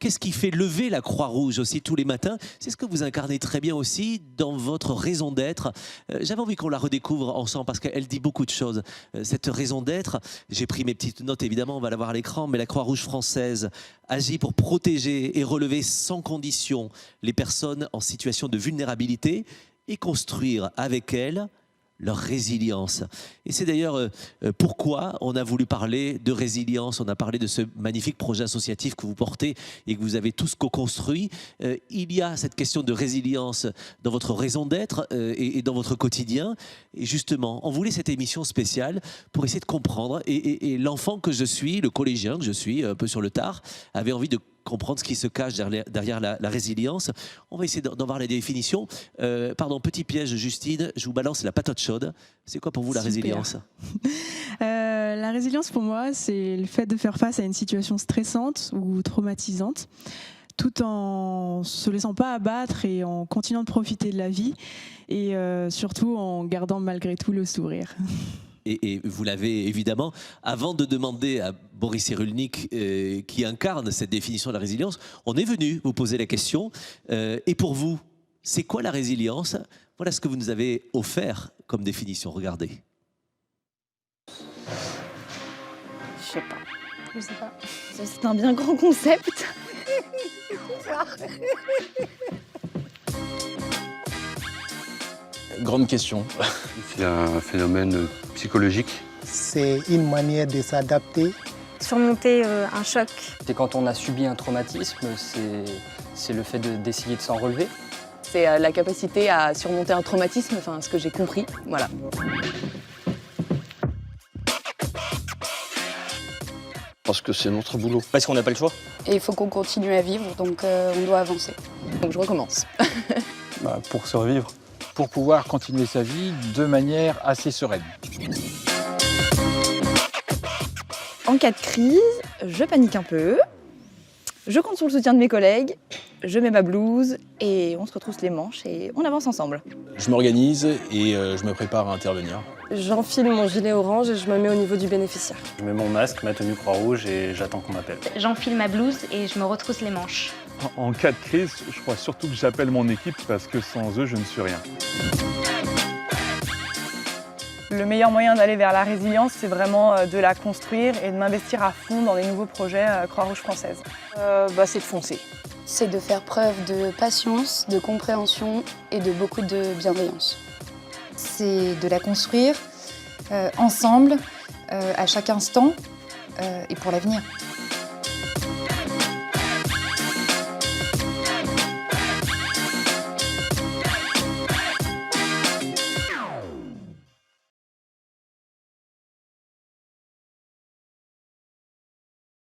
qu'est-ce qui fait lever la Croix-Rouge aussi tous les matins? C'est ce que vous incarnez très bien aussi dans votre raison d'être. J'avais envie qu'on la redécouvre ensemble parce qu'elle dit beaucoup de choses. Cette raison d'être, j'ai pris mes petites notes évidemment, on va la voir à l'écran, mais la Croix-Rouge française agit pour protéger et relever sans condition les personnes en situation de vulnérabilité et construire avec elles leur résilience. Et c'est d'ailleurs pourquoi on a voulu parler de résilience, on a parlé de ce magnifique projet associatif que vous portez et que vous avez tous co-construit. Il y a cette question de résilience dans votre raison d'être et dans votre quotidien. Et justement, on voulait cette émission spéciale pour essayer de comprendre. Et l'enfant que je suis, le collégien que je suis, un peu sur le tard, avait envie de comprendre ce qui se cache derrière la résilience. On va essayer d'en voir la définition. Pardon, petit piège, Justine, je vous balance la patote chaude. C'est quoi pour vous la résilience? La résilience pour moi, c'est le fait de faire face à une situation stressante ou traumatisante, tout en se laissant pas abattre et en continuant de profiter de la vie et surtout en gardant malgré tout le sourire. Et vous l'avez évidemment, avant de demander à Boris Cyrulnik qui incarne cette définition de la résilience, on est venu vous poser la question. Et pour vous, c'est quoi la résilience? Voilà ce que vous nous avez offert comme définition. Regardez. Je sais pas. Je sais pas. C'est un bien grand concept. Grande question. C'est un phénomène psychologique. C'est une manière de s'adapter. Surmonter un choc. C'est quand on a subi un traumatisme, c'est le fait d'essayer de s'en relever. C'est la capacité à surmonter un traumatisme, enfin ce que j'ai compris, voilà. Parce que c'est notre boulot. Parce qu'on n'a pas le choix. Et il faut qu'on continue à vivre, donc on doit avancer. Donc je recommence. Pour survivre. Pour pouvoir continuer sa vie de manière assez sereine. En cas de crise, je panique un peu, je compte sur le soutien de mes collègues, je mets ma blouse et on se retrousse les manches et on avance ensemble. Je m'organise et je me prépare à intervenir. J'enfile mon gilet orange et je me mets au niveau du bénéficiaire. Je mets mon masque, ma tenue Croix-Rouge et j'attends qu'on m'appelle. J'enfile ma blouse et je me retrousse les manches. En cas de crise, je crois surtout que j'appelle mon équipe parce que sans eux, je ne suis rien. Le meilleur moyen d'aller vers la résilience, c'est vraiment de la construire et de m'investir à fond dans les nouveaux projets Croix-Rouge française. C'est de foncer. C'est de faire preuve de patience, de compréhension et de beaucoup de bienveillance. C'est de la construire ensemble, à chaque instant et pour l'avenir.